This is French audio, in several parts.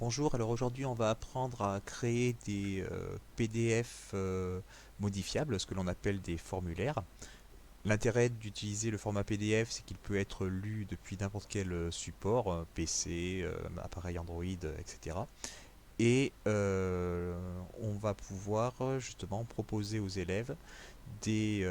Bonjour, alors aujourd'hui on va apprendre à créer des PDF modifiables, ce que l'on appelle des formulaires. L'intérêt d'utiliser le format PDF, c'est qu'il peut être lu depuis n'importe quel support, PC, appareil Android, etc. Et on va pouvoir justement proposer aux élèves des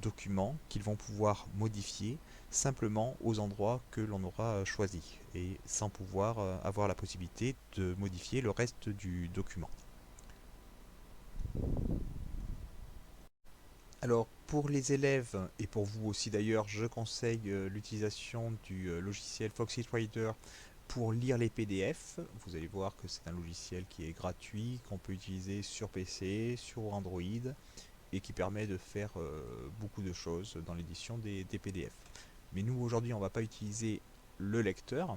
documents qu'ils vont pouvoir modifier simplement aux endroits que l'on aura choisis et sans pouvoir avoir la possibilité de modifier le reste du document. Alors pour les élèves et pour vous aussi d'ailleurs, je conseille l'utilisation du logiciel Foxit Reader pour lire les PDF. Vous allez voir que c'est un logiciel qui est gratuit, qu'on peut utiliser sur PC, sur Android et qui permet de faire beaucoup de choses dans l'édition des PDF. Mais nous aujourd'hui on ne va pas utiliser le lecteur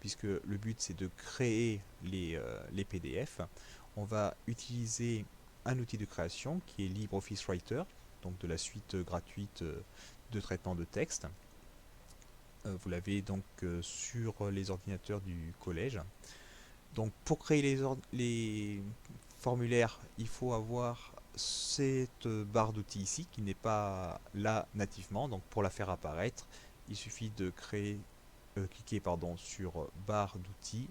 puisque le but c'est de créer les PDF. On va utiliser un outil de création qui est LibreOffice Writer, donc de la suite gratuite de traitement de texte. Vous l'avez donc sur les ordinateurs du collège. Donc pour créer les formulaires, il faut avoir cette barre d'outils ici qui n'est pas là nativement. Donc pour la faire apparaître, il suffit de cliquer sur barre d'outils,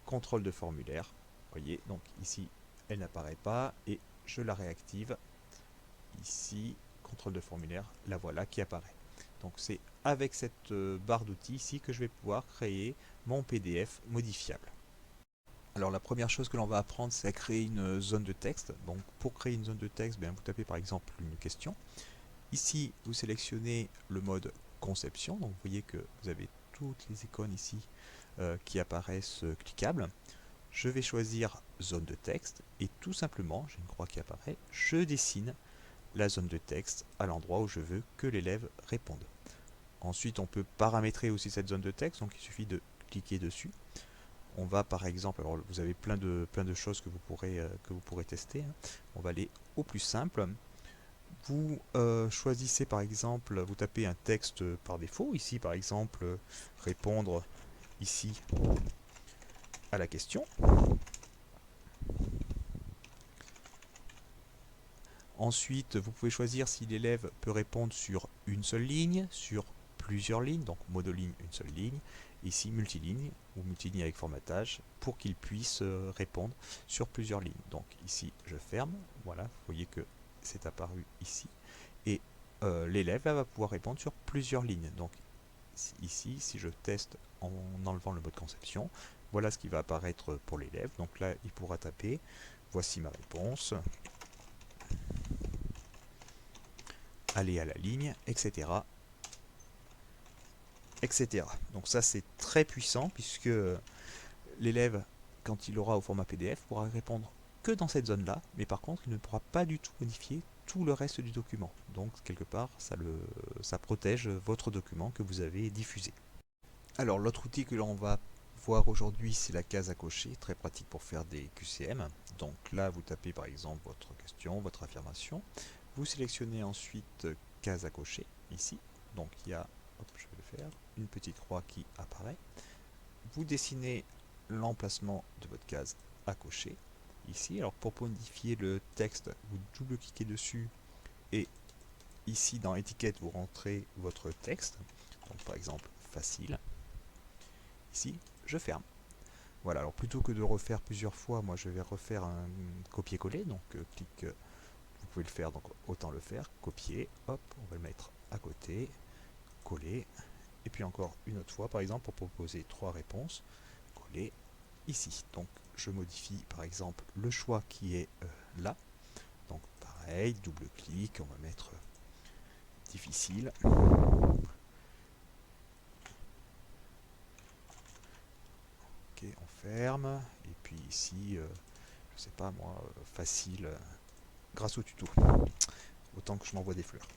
contrôle de formulaire. Vous voyez, donc ici elle n'apparaît pas et je la réactive. Ici, contrôle de formulaire, la voilà qui apparaît. Donc c'est avec cette barre d'outils ici que je vais pouvoir créer mon PDF modifiable. Alors la première chose que l'on va apprendre, c'est à créer une zone de texte. Donc pour créer une zone de texte, vous tapez par exemple une question. Ici, vous sélectionnez le mode conception. Donc vous voyez que vous avez toutes les icônes ici qui apparaissent cliquables. Je vais choisir zone de texte et tout simplement, j'ai une croix qui apparaît, je dessine la zone de texte à l'endroit où je veux que l'élève réponde. Ensuite, on peut paramétrer aussi cette zone de texte, donc il suffit de cliquer dessus. On va par exemple, alors vous avez plein de choses que vous pourrez tester. On va aller au plus simple. Vous choisissez par exemple, vous tapez un texte par défaut. Ici par exemple, répondre ici à la question. Ensuite, vous pouvez choisir si l'élève peut répondre sur une seule ligne, sur plusieurs lignes, donc monoligne, une seule ligne, ici multiligne ou multiligne avec formatage, pour qu'il puisse répondre sur plusieurs lignes. Donc ici, je ferme, voilà, vous voyez que c'est apparu ici, et l'élève va pouvoir répondre sur plusieurs lignes. Donc ici, si je teste en enlevant le mode conception, voilà ce qui va apparaître pour l'élève. Donc là, il pourra taper, voici ma réponse, aller à la ligne, etc. etc. Donc ça c'est très puissant puisque l'élève, quand il aura au format PDF, pourra répondre que dans cette zone-là, mais par contre il ne pourra pas du tout modifier tout le reste du document. Donc quelque part ça protège votre document que vous avez diffusé. Alors l'autre outil que l'on va voir aujourd'hui, c'est la case à cocher, très pratique pour faire des QCM. Donc là vous tapez par exemple votre question, votre affirmation, vous sélectionnez ensuite case à cocher ici. Donc il y a, hop, je vais le faire, une petite croix qui apparaît. Vous dessinez l'emplacement de votre case à cocher ici. Alors pour modifier le texte, vous double-cliquez dessus et ici dans étiquette, vous rentrez votre texte. Donc par exemple facile. Ici, je ferme. Voilà, alors plutôt que de refaire plusieurs fois, moi je vais refaire un copier-coller. Donc clic, vous pouvez le faire, donc autant le faire. Copier, hop, on va le mettre à côté, coller. Et puis encore une autre fois, par exemple, pour proposer trois réponses, coller ici. Donc je modifie par exemple le choix qui est là. Donc pareil, double-clic, on va mettre difficile. Ok, on ferme. Et puis ici, je sais pas moi, facile, grâce au tuto. Autant que je m'envoie des fleurs.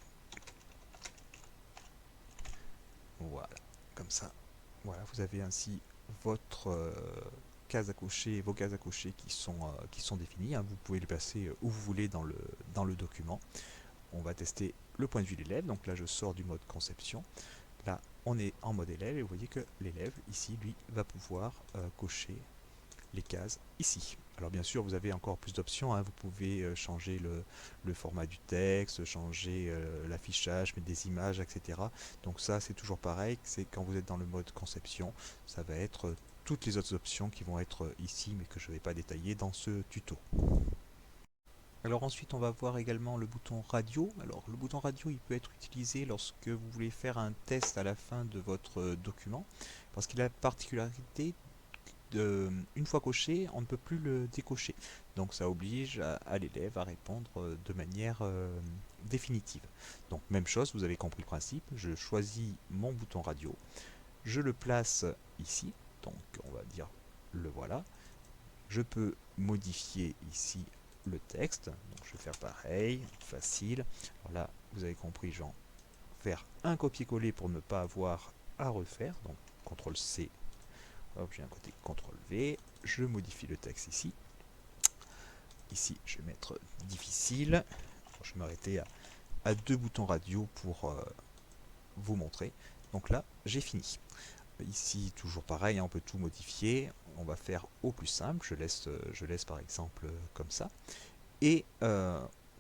Voilà, comme ça. Voilà, vous avez ainsi votre case à cocher, vos cases à cocher qui sont définies. Hein. Vous pouvez les placer où vous voulez dans le document. On va tester le point de vue de l'élève. Donc là, je sors du mode conception. Là, on est en mode élève et vous voyez que l'élève, ici, lui, va pouvoir cocher les cases ici. Alors bien sûr, vous avez encore plus d'options, hein. Vous pouvez changer le format du texte, changer l'affichage, mettre des images, etc. Donc ça, c'est toujours pareil, c'est quand vous êtes dans le mode conception, ça va être toutes les autres options qui vont être ici, mais que je ne vais pas détailler dans ce tuto. Alors ensuite, on va voir également le bouton radio. Alors le bouton radio, il peut être utilisé lorsque vous voulez faire un test à la fin de votre document, parce qu'il a la particularité une fois coché, on ne peut plus le décocher. Donc ça oblige à l'élève à répondre de manière définitive. Donc même chose, vous avez compris le principe, je choisis mon bouton radio, je le place ici, donc on va dire le voilà. Je peux modifier ici le texte, donc je vais faire pareil, facile. Alors là, vous avez compris, je vais en faire un copier-coller pour ne pas avoir à refaire, donc CTRL-C. Hop, j'ai un côté CTRL-V, je modifie le texte ici. Ici, je vais mettre difficile. Alors, je vais m'arrêter à 2 boutons radio pour vous montrer. Donc là, j'ai fini. Ici, toujours pareil, hein, on peut tout modifier. On va faire au plus simple. Je laisse par exemple comme ça. Et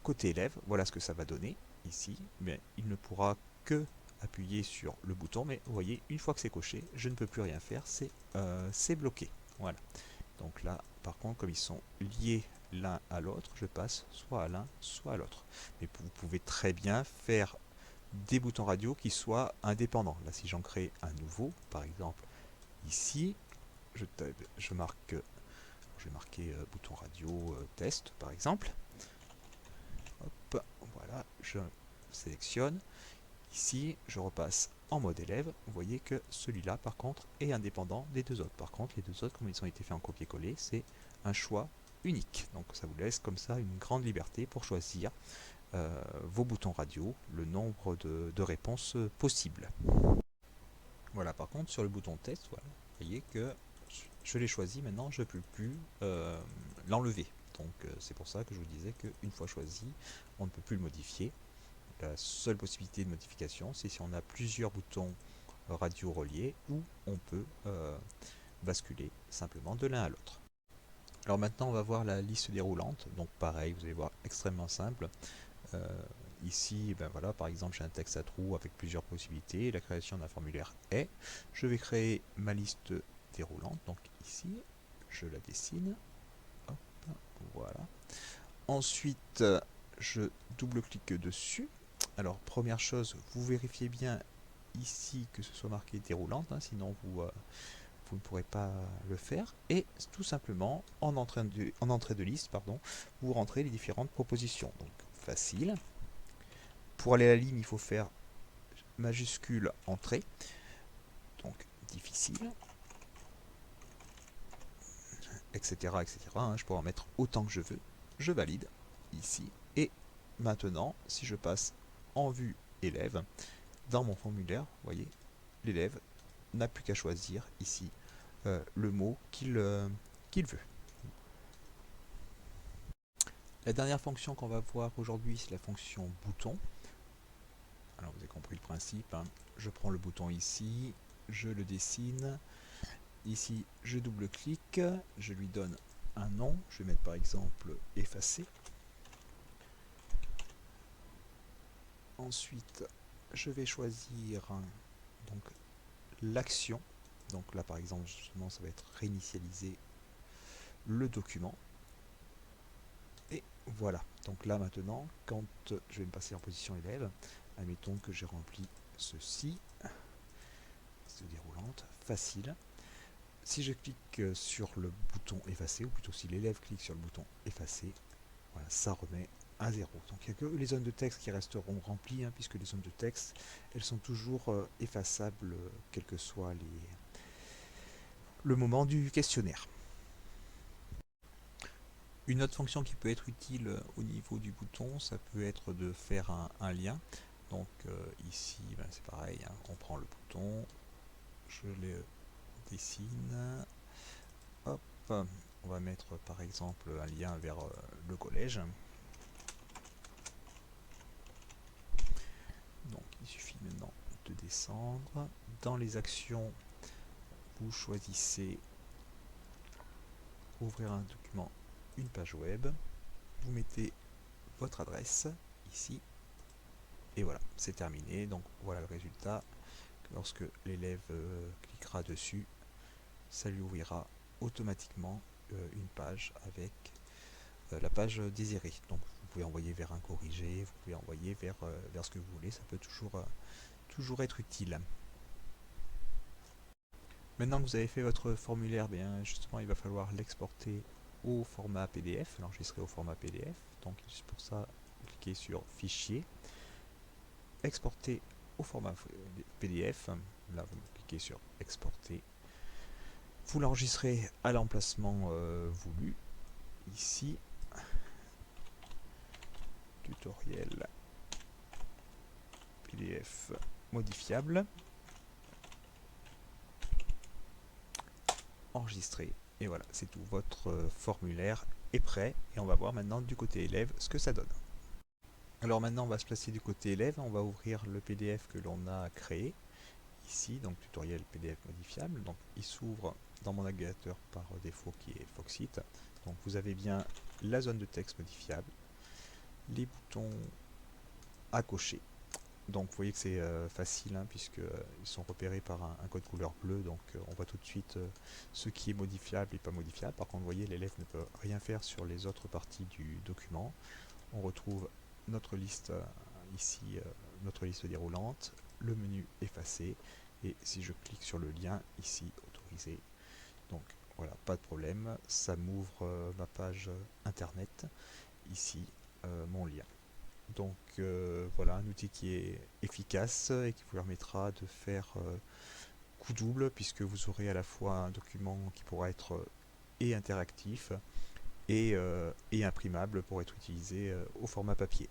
côté élève, voilà ce que ça va donner. Ici, mais il ne pourra que appuyer sur le bouton, mais vous voyez, une fois que c'est coché, je ne peux plus rien faire, c'est bloqué. Voilà. Donc là, par contre, comme ils sont liés l'un à l'autre, je passe soit à l'un, soit à l'autre. Mais vous pouvez très bien faire des boutons radio qui soient indépendants. Là, si j'en crée un nouveau, par exemple, ici, je marque, je vais marquer bouton radio test, par exemple. Hop, voilà, je sélectionne. Ici, je repasse en mode élève. Vous voyez que celui-là, par contre, est indépendant des deux autres. Par contre, les deux autres, comme ils ont été faits en copier-coller, c'est un choix unique. Donc ça vous laisse comme ça une grande liberté pour choisir vos boutons radio, le nombre de réponses possibles. Voilà, par contre, sur le bouton test, voilà, vous voyez que je l'ai choisi, maintenant je ne peux plus l'enlever. Donc c'est pour ça que je vous disais qu'une fois choisi, on ne peut plus le modifier. La seule possibilité de modification, c'est si on a plusieurs boutons radio reliés, ou on peut basculer simplement de l'un à l'autre. Alors maintenant, on va voir la liste déroulante. Donc pareil, vous allez voir, extrêmement simple. Ici, ben voilà, par exemple, j'ai un texte à trous avec plusieurs possibilités. La création d'un formulaire est. Je vais créer ma liste déroulante. Donc ici, je la dessine. Hop, voilà. Ensuite, je double-clique dessus. Alors, première chose, vous vérifiez bien ici que ce soit marqué déroulante, hein, sinon vous ne pourrez pas le faire. Et tout simplement, en entrée de liste, pardon, vous rentrez les différentes propositions. Donc, facile. Pour aller à la ligne, il faut faire majuscule entrée. Donc, difficile. Etc. etc. hein, je pourrais en mettre autant que je veux. Je valide ici. Et maintenant, si je passe en vue élève, dans mon formulaire, vous voyez, l'élève n'a plus qu'à choisir ici le mot qu'il veut. La dernière fonction qu'on va voir aujourd'hui, c'est la fonction bouton. Alors vous avez compris le principe, hein. Je prends le bouton ici, je le dessine. Ici, je double-clique, je lui donne un nom. Je vais mettre par exemple effacer. Ensuite, je vais choisir donc l'action. Donc là, par exemple, justement, ça va être réinitialiser le document. Et voilà. Donc là, maintenant, quand je vais me passer en position élève, admettons que j'ai rempli ceci, c'est déroulante, facile. Si je clique sur le bouton effacer, ou plutôt si l'élève clique sur le bouton effacer, voilà, ça remet à 0. Donc il n'y a que les zones de texte qui resteront remplies, hein, puisque les zones de texte, elles sont toujours effaçables, quel que soit le moment du questionnaire. Une autre fonction qui peut être utile au niveau du bouton, ça peut être de faire un lien. Donc ici, ben, c'est pareil, hein, on prend le bouton, je le dessine, hop, on va mettre par exemple un lien vers le collège. Donc il suffit maintenant de descendre. Dans les actions, vous choisissez ouvrir un document, une page web, vous mettez votre adresse ici, et voilà, c'est terminé. Donc voilà le résultat. Lorsque l'élève cliquera dessus, ça lui ouvrira automatiquement une page avec la page désirée. Donc vous pouvez envoyer vers un corrigé, vous pouvez envoyer vers ce que vous voulez, ça peut toujours être utile. Maintenant que vous avez fait votre formulaire, bien justement il va falloir l'exporter au format PDF, l'enregistrer au format PDF. Donc pour ça, cliquez sur Fichier, Exporter au format PDF. Là vous cliquez sur Exporter. Vous l'enregistrez à l'emplacement voulu. Ici, tutoriel PDF modifiable. Enregistrer. Et voilà, c'est tout. Votre formulaire est prêt. Et on va voir maintenant du côté élève ce que ça donne. Alors maintenant, on va se placer du côté élève. On va ouvrir le PDF que l'on a créé. Ici, donc tutoriel PDF modifiable. Donc il s'ouvre dans mon navigateur par défaut qui est Foxit. Donc vous avez bien la zone de texte modifiable, les boutons à cocher. Donc vous voyez que c'est facile puisqu'ils sont repérés par un code couleur bleu, donc on voit tout de suite ce qui est modifiable et pas modifiable. Par contre vous voyez l'élève ne peut rien faire sur les autres parties du document. On retrouve notre liste ici, notre liste déroulante, le menu effacé, et si je clique sur le lien ici, autorisé, donc voilà, pas de problème, ça m'ouvre ma page internet, ici mon lien. Donc voilà, un outil qui est efficace et qui vous permettra de faire coup double, puisque vous aurez à la fois un document qui pourra être et interactif et imprimable pour être utilisé au format papier.